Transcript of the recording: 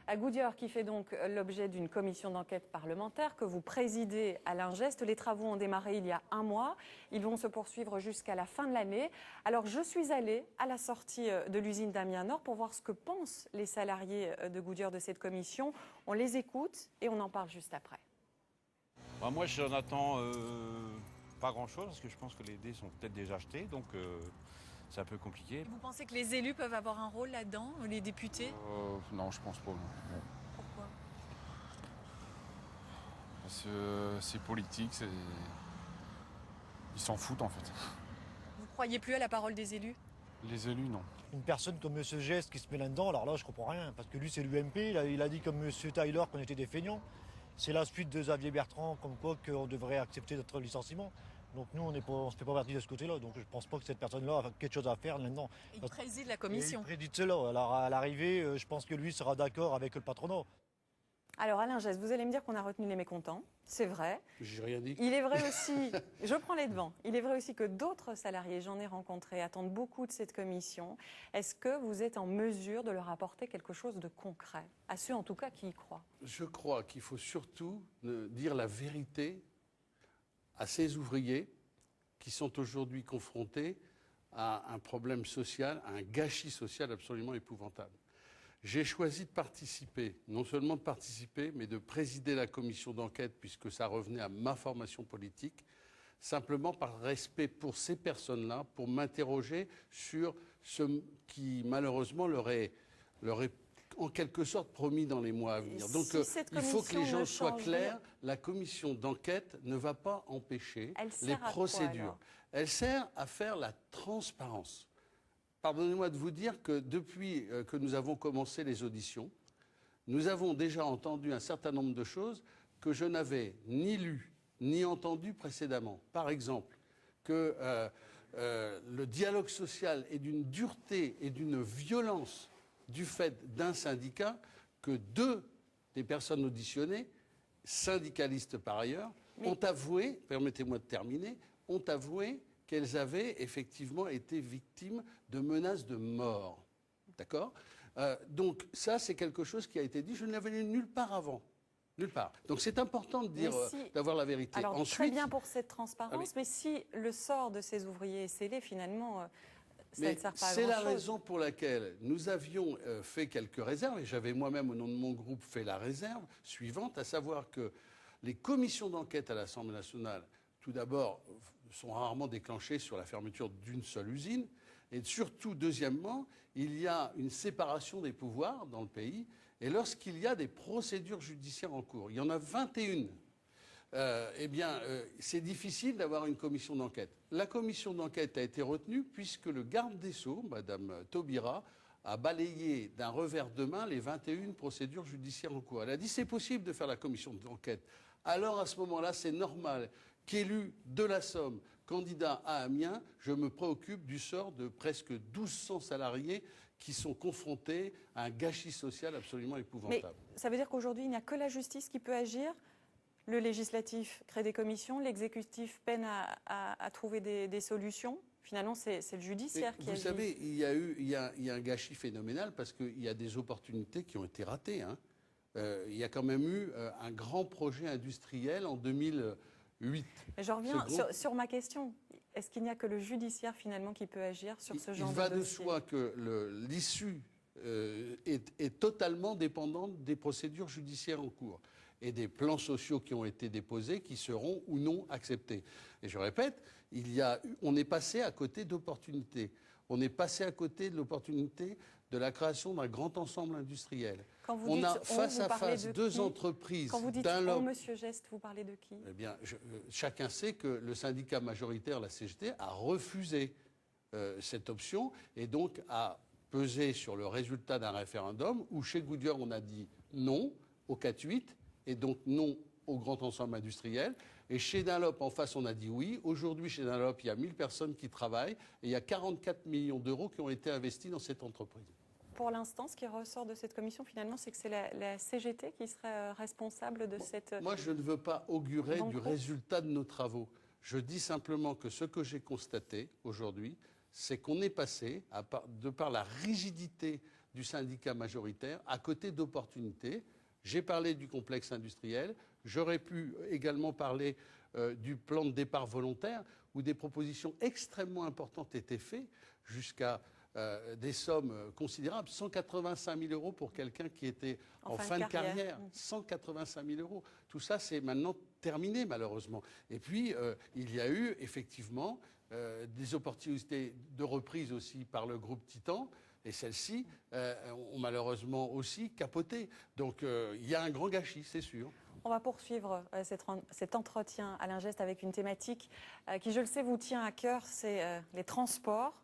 À Goodyear, qui fait donc l'objet d'une commission d'enquête parlementaire que vous présidez, Alain Geste. Les travaux ont démarré il y a un mois. Ils vont se poursuivre jusqu'à la fin de l'année. Alors, je suis allée à la sortie de l'usine d'Amiens Nord pour voir ce que pensent les salariés de Goodyear de cette commission. On les écoute et on en parle juste après. Bah, moi, j'en attends pas grand-chose parce que je pense que les dés sont peut-être déjà achetés, donc c'est un peu compliqué. Et vous pensez que les élus peuvent avoir un rôle là-dedans, les députés? Non, je pense pas. Non. Pourquoi? Parce que c'est politique, ils s'en foutent en fait. Vous croyez plus à la parole des élus? Les élus, non. Une personne comme M. Geste qui se met là-dedans, alors là, je comprends rien. Parce que lui, c'est l'UMP, il a dit comme M. Tyler qu'on était des feignants. C'est la suite de Xavier Bertrand, comme quoi qu'on devrait accepter notre licenciement. Donc nous, on ne fait pas partie de ce côté-là. Donc je ne pense pas que cette personne-là a quelque chose à faire là-dedans. Il préside la commission. Il préside cela. Alors à l'arrivée, je pense que lui sera d'accord avec le patronat. Alors Alain Geste, vous allez me dire qu'on a retenu les mécontents, c'est vrai. J'ai rien dit. Il est vrai aussi, je prends les devants, il est vrai aussi que d'autres salariés, j'en ai rencontré, attendent beaucoup de cette commission. Est-ce que vous êtes en mesure de leur apporter quelque chose de concret, à ceux en tout cas qui y croient? Je crois qu'il faut surtout dire la vérité à ces ouvriers qui sont aujourd'hui confrontés à un problème social, à un gâchis social absolument épouvantable. J'ai choisi de participer, non seulement de participer, mais de présider la commission d'enquête, puisque ça revenait à ma formation politique, simplement par respect pour ces personnes-là, pour m'interroger sur ce qui, malheureusement, leur est en quelque sorte promis dans les mois à venir. Donc il faut que les gens soient clairs, la commission d'enquête ne va pas empêcher les procédures. Elle sert à faire la transparence. Pardonnez-moi de vous dire que depuis que nous avons commencé les auditions, nous avons déjà entendu un certain nombre de choses que je n'avais ni lues ni entendues précédemment. Par exemple, que le dialogue social est d'une dureté et d'une violence du fait d'un syndicat que deux des personnes auditionnées, syndicalistes par ailleurs, ont avoué, permettez-moi de terminer, ont avoué qu'elles avaient effectivement été victimes de menaces de mort. D'accord ? Donc ça, c'est quelque chose qui a été dit. Je ne l'avais lu nulle part avant. Nulle part. Donc c'est important de dire, d'avoir la vérité. Alors ensuite, très bien pour cette transparence, mais si le sort de ces ouvriers est scellé, finalement, ça ne sert pas à grand-chose. C'est la raison pour laquelle nous avions fait quelques réserves, et j'avais moi-même, au nom de mon groupe, fait la réserve suivante, à savoir que les commissions d'enquête à l'Assemblée nationale, tout d'abord, sont rarement déclenchées sur la fermeture d'une seule usine. Et surtout, deuxièmement, il y a une séparation des pouvoirs dans le pays. Et lorsqu'il y a des procédures judiciaires en cours, il y en a 21, c'est difficile d'avoir une commission d'enquête. La commission d'enquête a été retenue puisque le garde des Sceaux, Mme Taubira, a balayé d'un revers de main les 21 procédures judiciaires en cours. Elle a dit c'est possible de faire la commission d'enquête. Alors à ce moment-là, c'est normal qu'élu de la Somme, candidat à Amiens, je me préoccupe du sort de presque 1200 salariés qui sont confrontés à un gâchis social absolument épouvantable. Mais ça veut dire qu'aujourd'hui, il n'y a que la justice qui peut agir? Le législatif crée des commissions, l'exécutif peine à trouver des solutions? Finalement, c'est le judiciaire qui agit. Vous savez, il y a un gâchis phénoménal parce qu'il y a des opportunités qui ont été ratées. Il y a quand même eu un grand projet industriel en 2008. Je reviens sur ma question. Est-ce qu'il n'y a que le judiciaire finalement qui peut agir sur ce genre de dossier? Il va de soi que l'issue est totalement dépendante des procédures judiciaires en cours et des plans sociaux qui ont été déposés, qui seront ou non acceptés. Et je répète, on est passé à côté d'opportunités. On est passé à côté de l'opportunité de la création d'un grand ensemble industriel. Quand vous dites face à face deux entreprises. Quand vous dites on, Monsieur Geste, vous parlez de qui? Eh bien, chacun sait que le syndicat majoritaire, la CGT, a refusé cette option et donc a pesé sur le résultat d'un référendum où chez Goodyear on a dit non au 4-8 et donc non au grand ensemble industriel. Et chez Dunlop, en face, on a dit oui. Aujourd'hui, chez Dunlop, il y a 1000 personnes qui travaillent et il y a 44 millions d'euros qui ont été investis dans cette entreprise. Pour l'instant, ce qui ressort de cette commission, finalement, c'est que c'est la CGT qui serait responsable de cette... Moi, je ne veux pas augurer du résultat de nos travaux. Je dis simplement que ce que j'ai constaté aujourd'hui, c'est qu'on est passé, de par la rigidité du syndicat majoritaire, à côté d'opportunités. J'ai parlé du complexe industriel, j'aurais pu également parler du plan de départ volontaire, où des propositions extrêmement importantes étaient faites, jusqu'à des sommes considérables, 185 000 euros pour quelqu'un qui était en fin de carrière. 185 000 euros. Tout ça, c'est maintenant terminé, malheureusement. Et puis, il y a eu effectivement des opportunités de reprise aussi par le groupe Titan. Et celles-ci ont malheureusement aussi capoté. Donc il y a un grand gâchis, c'est sûr. On va poursuivre cet entretien Alain Geste avec une thématique qui, je le sais, vous tient à cœur, c'est les transports.